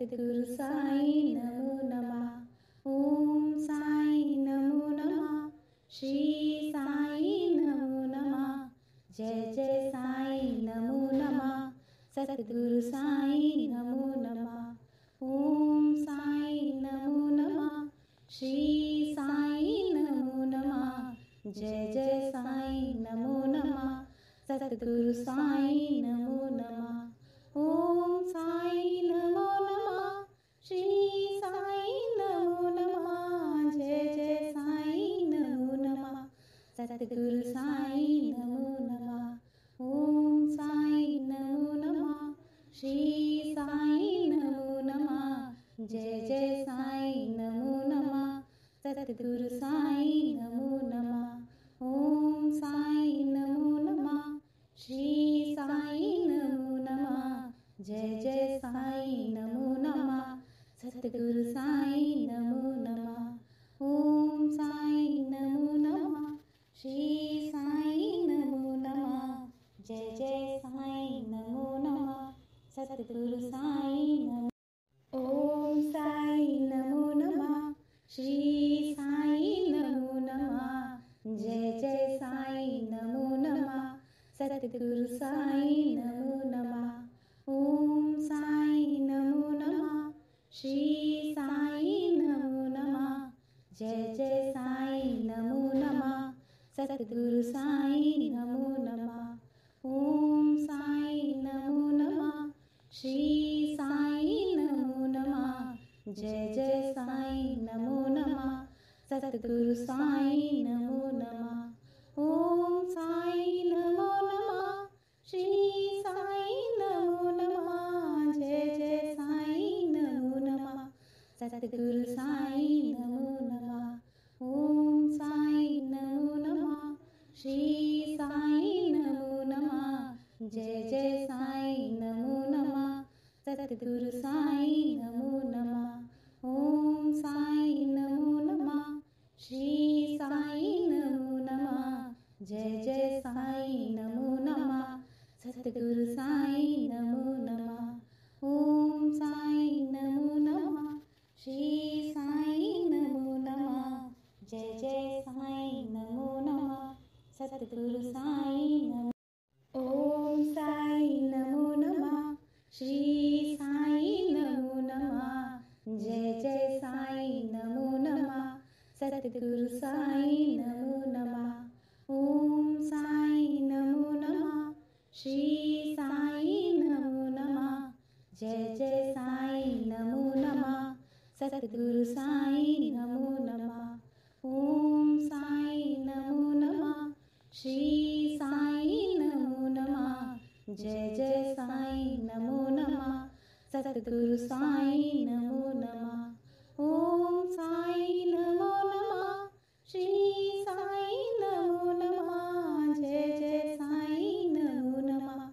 सद्गुरु साई नमो नमः। ओम साई नमो नमः। श्री साई नमो नमः। जय जय साई नमो नमः। सद्गुरु साई नमो नमः। ओम साई नमो नमः। श्री साई नमो नमः। जय जय साई नमो नमः। सद्गुरु साई नमो नमः। ओम साई नमो नमः। श्री साई नमो नमः। जय जय साई नमो नमः। सद्गुरु साई नमो नमः। ओम साई नमो नमः। श्री साई नमो नमः। जय जय साई नमो नमः। सद्गुरु साई नमो नमः। ओम साई नमो नमः। श्री साई नमो नमः। जय जय साई नमो नमः। सद्गुरु साई नमो नमः। ओम साई नमो नमः। श्री साई नमो नमः। जय जय साई नमो नमः। सद्गुरु साई नमो। ओम साई नमो नमः। श्री साई नमो नमः। जय जय साई नमो नमः। सद्गुरु साई नमो नमः। ओम साई नमो नमः। श्री साई नमो नमः। जय जय साई नमो नमः। सद्गुरु साई नमो नमः। ओम साई नमो नमः। श्री साई नमो नमः। जय जय साई नमो नमः। सद्गुरु साई नमो नमः। ओम साई नमो नमः। श्री साई नमो नमः। जय जय साई नमो नमः। सद्गुरु साई नमो नमः। ओम साई नमो नमः। श्री साई नमो नमः। जय जय साई नमो नमः। सद्गुरु साई नमो नमः। ओम साई नमो नमः। श्री साई नमो नमः। जय जय साई नमो नमः। सद्गुरु साई नमो नमः। ओम साई नमो नमः। श्री साई नमो नमः। जय जय साई नमो नमः। सद्गुरु साई नमो। ओम साई नमो नमः। श्री साई नमो नमः। जय जय साई नमो नमः। सद्गुरु साई नमो नमः। ओम साई नमो नमः। श्री साई नमो नमः। जय जय साई नमो नमः। सद्गुरु साई नमो नमः। ओम साई नमो नमः। श्री साई नमो नमः। जय जय साई नमो नमः। सद्गुरु साई नमो नमः। ओम साई नमो नमः। श्री साई नमो नमः। जय जय साई नमो नमः।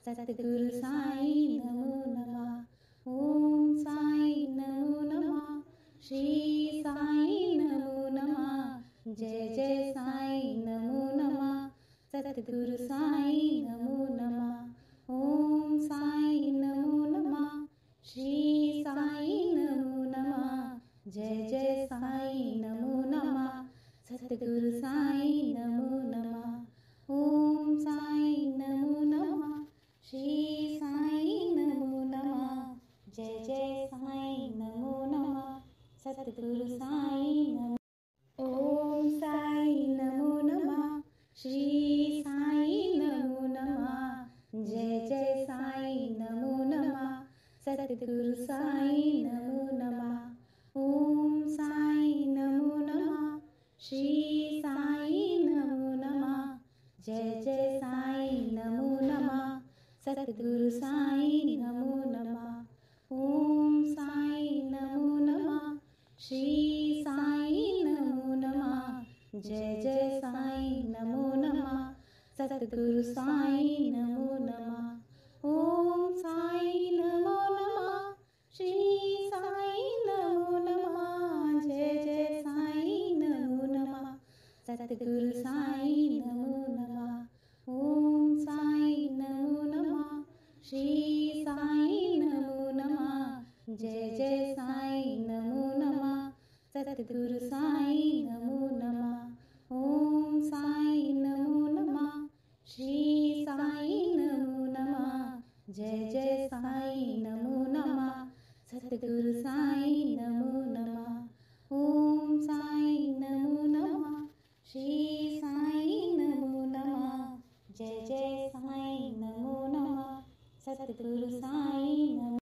सद्गुरु साई नमो नमः। ओम साई नमो नमः। श्री साई नमो नमः। जय जय साई नमो नमः। सद्गुरु साई नमो नमः। ओम साई नमो नमः। श्री साई नमो नमः। जय जय साई नमो नमः। सद्गुरु साई नमो नमः। ओम साई नमो नमः। श्री साई नमो नमः। जय जय साई नमो नमः। सद्गुरु साई नमो। ओम साई नमो नमः। श्री साई नमो नमः। जय जय साई नमो नमः। सद्गुरु साई नमो नमः। ओम साई नमो नमः। श्री साई नमो नमः। जय जय साई नमो नमः। सद्गुरु साई नमो नमः। ओम साई नमो नमः। श्री साई नमो नमः। जय जय साई नमो नमः। सद्गुरु साई नमो नमः। ओम साई नमो नमः। श्री साई नमो नमः। जय जय साई नमो नमः। सद्गुरु साई नमो नमः। ओम साई नमो नमः। श्री साई नमो नमः। जय जय साईं नमो नमः। सतगुरु साईं नमो नमः। ओम साईं नमो नमः। श्री साईं नमो नमः। जय जय साईं नमो नमः। सतगुरु साईं नमो नमः। ओम साईं नमो नमः। श्री साईं नमो नमः। जय जय साईं नमो नमः। सतगुरु साईं नमो।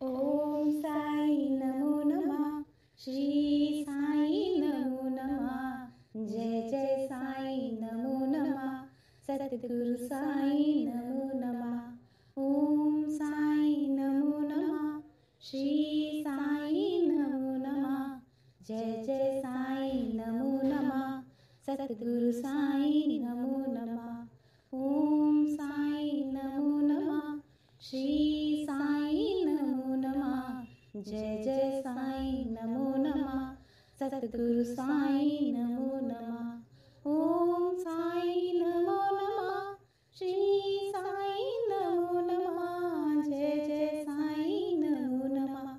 ओम साईं नमो नमः। श्री साईं नमो नमः। जय जय साईं नमो नमः। सतगुरु साईं नमो नमः। ओम साईं नमो नमः। श्री साईं नमो नमः। जय जय साईं नमो नमः। सतगुरु साईं नमो नमः। ओम साईं नमो नमः। श्री साईं नमो नमः। जय जय साईं नमो नमः। सतगुरु साईं नमो नमः। ओम साईं नमो नमः। श्री साईं नमो नमः। जय जय साईं नमो नमः।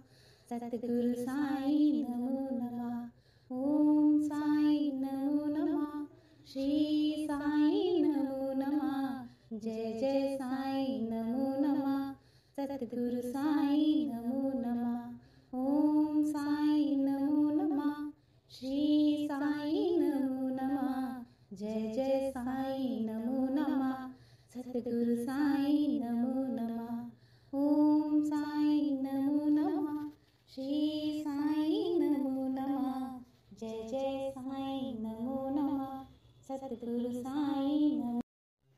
सतगुरु साईं नमो नमः। ओम साईं नमो नमः। श्री साईं नमो नमः। जय जय साईं नमो नमः। सतगुरु साईं नमो नमः। ओम साईं नमो नमः। श्री साईं नमो नमः। जय जय साईं नमो नमः। सतगुरु साईं नमो नमः। ओम साईं नमो नमः। श्री साईं नमो नमः। जय जय साईं नमो नमः। सतगुरु साईं नमो।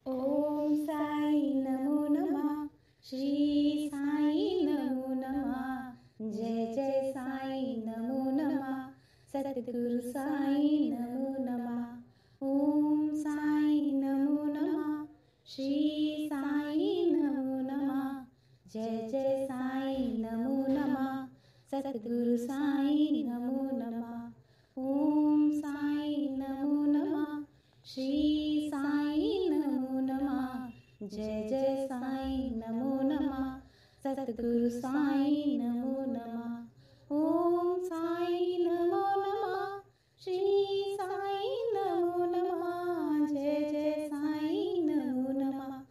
ओम साईं नमो नमः। श्री साईं नमो नमः। जय जय साईं नमो नमः। सतगुरु साईं नमो नमः। ओम साईं नमो नमः। श्री साईं नमो नमः। जय जय साईं नमो नमः। सतगुरु साईं नमो नमः। ओम साईं नमो नमः। श्री साईं नमो नमः। जय जय साईं नमो नमः। सतगुरु साईं नमो नमः। ओम साईं नमो नमः। श्री साईं नमो नमः। जय जय साईं नमो नमः।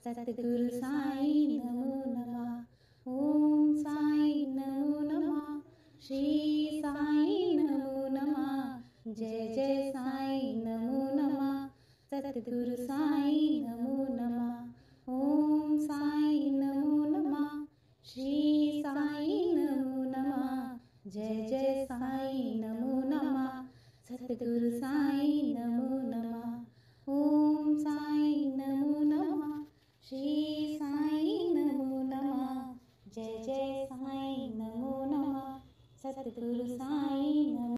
सतगुरु साईं नमो नमः। ओम साईं नमो नमः। श्री साईं नमो नमः। जय जय साईं नमो नमः। सतगुरु साईं नमो नमः। ओम साईं नमो नमः। श्री साईं नमो नमः। जय जय साईं नमो नमः। सतगुरु साईं नमो नमः। ओम साईं नमो नमः। श्री साईं नमो नमः। जय जय साईं नमो नमः। सतगुरु साईं नमो।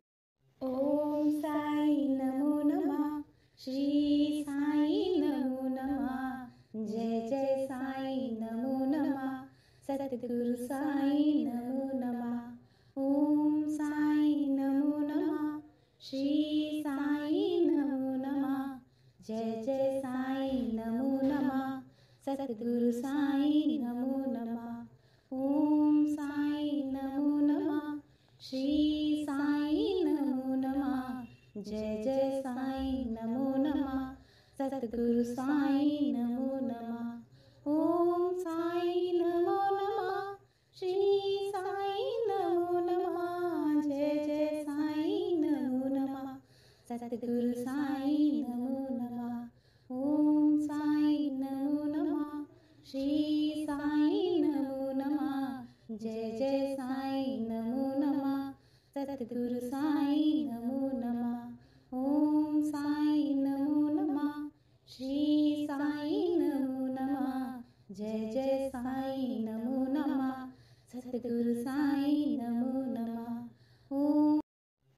ओम साईं नमो नमः। श्री साईं नमो नमः। जय जय साईं नमो नमः। सतगुरु साईं नमो नमः। ओम साईं नमो नमः। श्री साईं नमो नमः। जय जय साईं नमो नमः। सतगुरु साईं नमो नमः। ओम साईं नमो नमः। श्री साईं नमो नमः। जय जय साईं नमो नमः। सतगुरु साईं नमो नमः। ओम साईं नमो नमः। श्री साईं नमो नमः। जय जय साईं नमो नमः। सतगुरु साईं नमो नमः। ओम साईं नमो नमः। श्री साईं नमो नमः। जय जय साईं नमो नमः। सतगुरु साईं नमो नमः। ओम साईं नमो नमः। श्री साईं नमो नमः। जय जय साईं नमो नमः। सतगुरु साईं नमो नमः।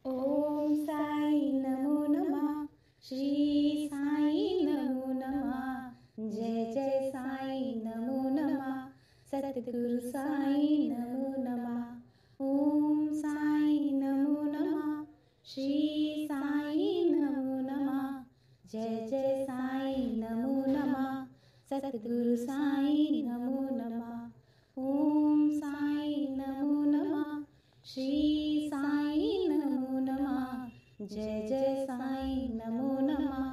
ओम साईं नमो नमः। श्री साईं नमो नमः। जय जय साईं नमो नमः। सतगुरु साईं नमो नमः। ओम साईं नमो नमः। श्री साईं नमो नमः। जय जय साईं नमो नमः। सतगुरु साईं नमो नमः। ओम साईं नमो नमः। जय जय साईं नमो नमः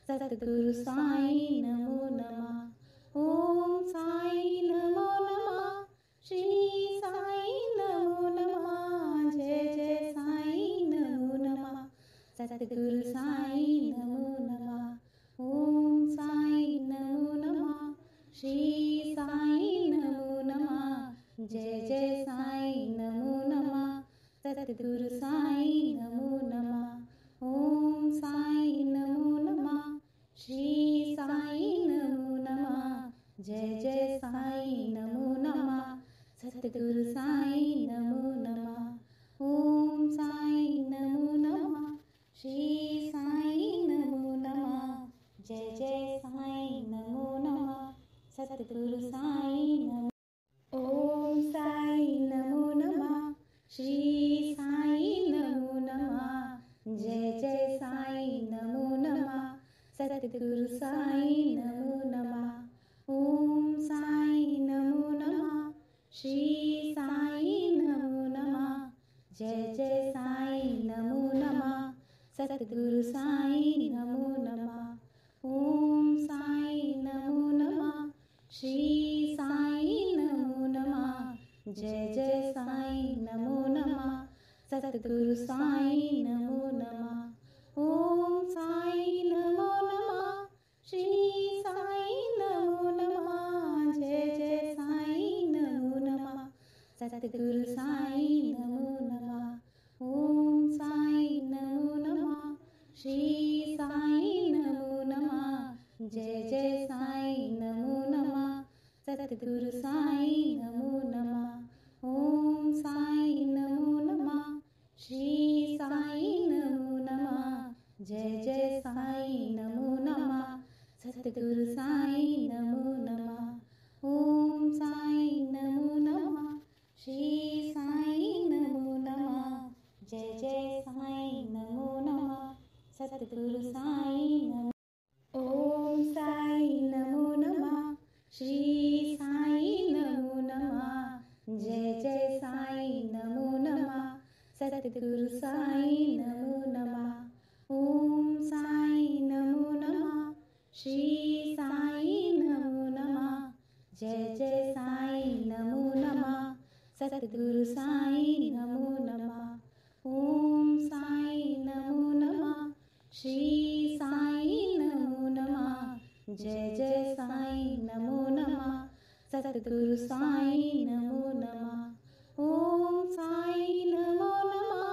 सतगुरु साईं नमो नमः ओम साईं नमो नमः श्री साईं नमो नमः जय जय साईं नमो नमः सतगुरु साईं नमो नमः ओम साईं नमो नमः श्री साईं नमो नमः जय जय साईं नमो नमः सतगुरु साईं नमो नमः ओम साईं नमो नमः श्री साईं नमो नमः जय जय साईं नमो नमः सतगुरु साईं नमो नमः ओम साईं नमो नमः श्री साईं नमो नमः जय जय साईं नमो नमः सतगुरु साईं नमो ओम साईं नमो नमः श्री साईं नमो नमः जय जय साईं नमो नमः सतगुरु साईं नमो नमः ओम साईं नमो नमः श्री साईं नमो नमः जय जय साईं नमो नमः सतगुरु साईं नमो नमः ओम साईं नमो नमः श्री साईं नमो नमः जय जय साईं नमो नमः सतगुरु साईं नमो नमः ओम साईं नमो नमः श्री साईं नमो नमः जय जय साईं नमो नमः सतगुरु साईं नमो नमः ओम साईं नमो नमः श्री साईं नमो नमः जय जय साईं नमो नमः सतगुरु साईं नमो नमः ओम साईं नमो नमः श्री साईं नमो नमः जय जय साईं नमो नमः सतगुरु साईं नमो नमः ओम साईं नमो नमः श्री साईं नमो नमः जय जय साईं नमो नमः सतगुरु साईं नमो ओम साईं नमो नमः श्री साईं नमो नमः जय जय साईं नमो नमः सतगुरु साईं नमो नमः ओम साईं नमो नमः श्री साईं नमो नमः जय जय साईं नमो नमः सतगुरु साईं नमो नमः ओम साईं नमो नमः श्री साईं नमो नमः जय जय साईं नमो नमः सतगुरु साईं नमो नमः ओम साईं नमो नमः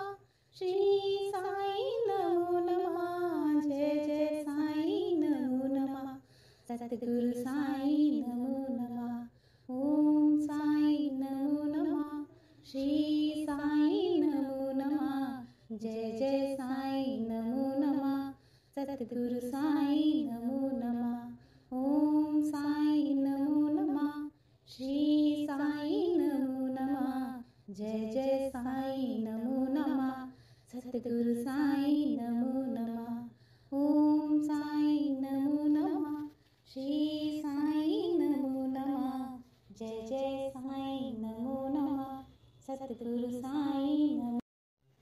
श्री साईं नमो नमः जय जय साईं नमो नमः सतगुरु साईं नमो नमः ओम साईं नमो नमः श्री साईं नमो नमः जय जय साईं नमो नमः सतगुरु साईं नमो नमः ओम साईं नमो नमः श्री साईं नमो नमः जय जय साईं नमो नमः सतगुरु साईं नमो नमः ओम साईं नमो नमः श्री साईं नमो नमः जय जय साईं नमो नमः सतगुरु साईं नमो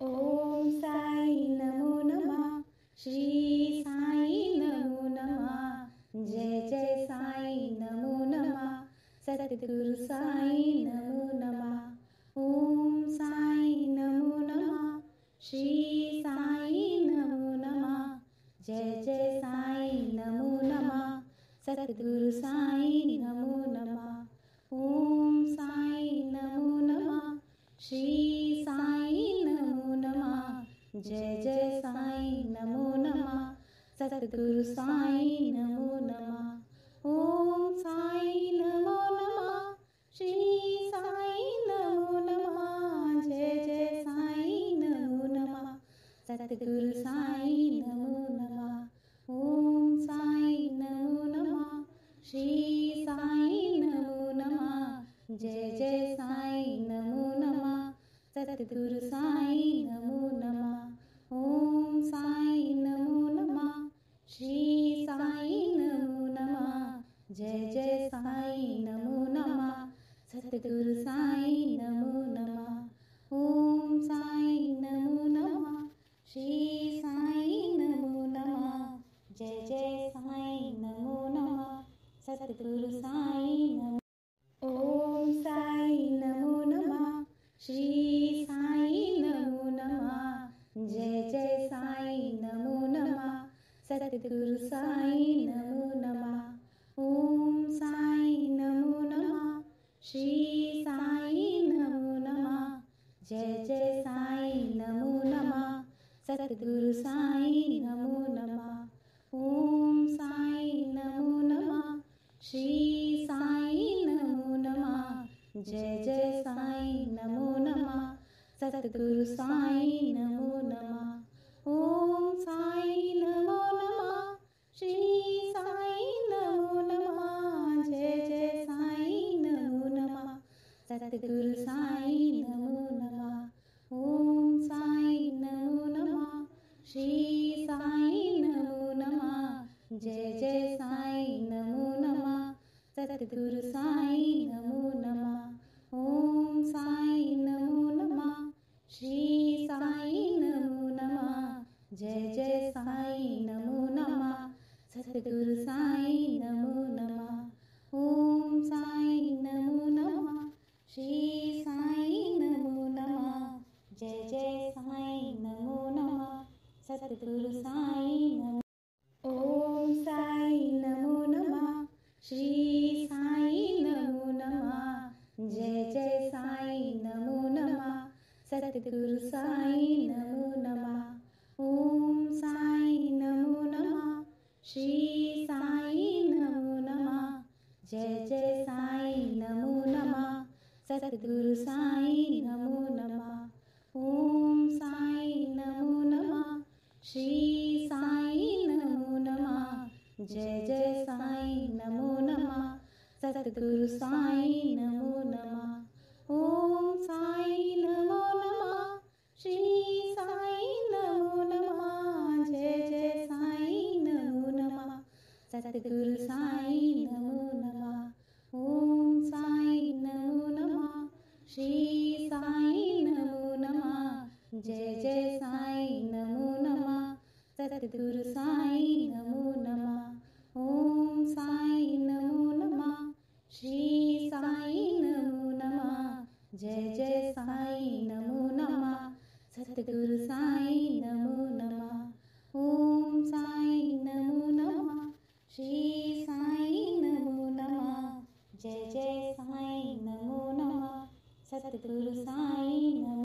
ओम साईं नमो नमः श्री साईं नमो नमः जय जय साईं नमो नमः सतगुरु साईं नमो नमः ओम साईं नमो नमः श्री साईं नमो नमः जय जय साईं नमो नमः सतगुरु साईं नमो नमः ओम साईं नमो नमः श्री साईं नमो नमः जय जय साईं नमो नमः सतगुरु साईं नमो नमः ओम साईं नमो नमः श्री साईं नमो नमः जय जय साईं नमो नमः सतगुरु साईं नमो नमः ओम साईं नमो नमः श्री साईं नमो नमः जय जय साईं नमो नमः सतगुरु साईं नमो नमः ओम साईं नमो नमः श्री साईं सतगुरु साईं नमो नमः। ओम साईं नमो नमः। श्री साईं नमो नमः। जय जय साईं नमो नमः। सतगुरु साईं नमो नमः। ओम साईं नमो नमः। श्री साईं नमो नमः। जय जय साईं नमो नमः। सतगुरु साईं नमो नमः। ओम साईं नमो नमः। श्री साईं नमो नमः। जय जय साईं नमो नमः। सतगुरु साईं नमो नमः। ओम साईं नमो नमः। श्री साईं नमो नमः। जय जय साईं नमो नमः। सतगुरु साईं नमो नमः। ओम साईं नमो नमः। श्री साईं नमो नमः। जय जय साईं नमो नमः। सतगुरु साईं नमो नमः। ओम साईं नमो नमः। श्री साईं नमो नमः। जय जय साईं नमो नमः। सतगुरु साईं नमो। ओम साईं नमो नमः। श्री साईं नमो नमः। जय जय साईं नमो नमः। सतगुरु साईं नमो नमः। ओम साईं नमो नमः। श्री साईं नमो नमः। जय जय साईं नमो नमः। सतगुरु साईं नमो नमः। ओम साईं नमो नमः। श्री साईं नमो नमः। जय जय साईं नमो नमः। सतगुरु साईं नमो नमः। ओम साईं नमो नमः। श्री साईं नमो नमः। जय जय साईं नमो नमः। सतगुरु साईं नमो नमः। ओम साईं नमो नमः। श्री साईं नमो नमः। जय जय साईं नमो नमः। सतगुरु साईं नमो नमः। ओम साईं नमो नमः। श्री साईं नमो नमः। जय जय साईं नमो नमः। सतगुरु साईं नमो नमः। ओम साईं नमो नमः। श्री साईं नमो नमः। जय जय साईं नमो नमः। सतगुरु साईं नमो।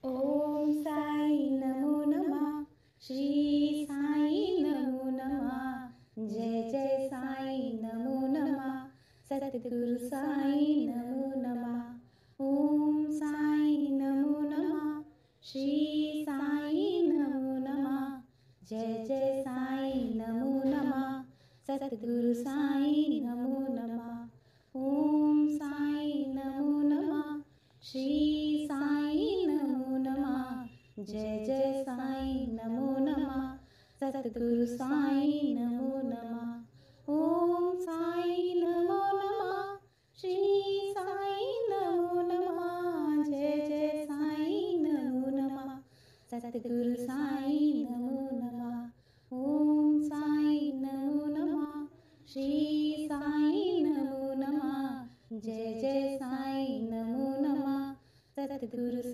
ओम साईं नमो नमः। श्री साईं नमो नमः। जय जय साईं नमो नमः। सतगुरु साईं नमो नमः। ओम साईं नमो नमः। श्री साईं नमो नमः। जय जय साईं नमो नमः। सतगुरु साईं नमो नमः। ओम साईं नमो नमः। श्री साईं नमो नमः। जय जय साईं नमो नमः। सतगुरु साईं नमो नमः। ओम साईं नमो नमः। श्री साईं नमो नमः। जय जय साईं नमो नमः। सतगुरु साईं नमो नमः। ओम साईं नमो नमः। श्री साईं नमो नमः। जय जय साईं नमो नमः। सतगुरु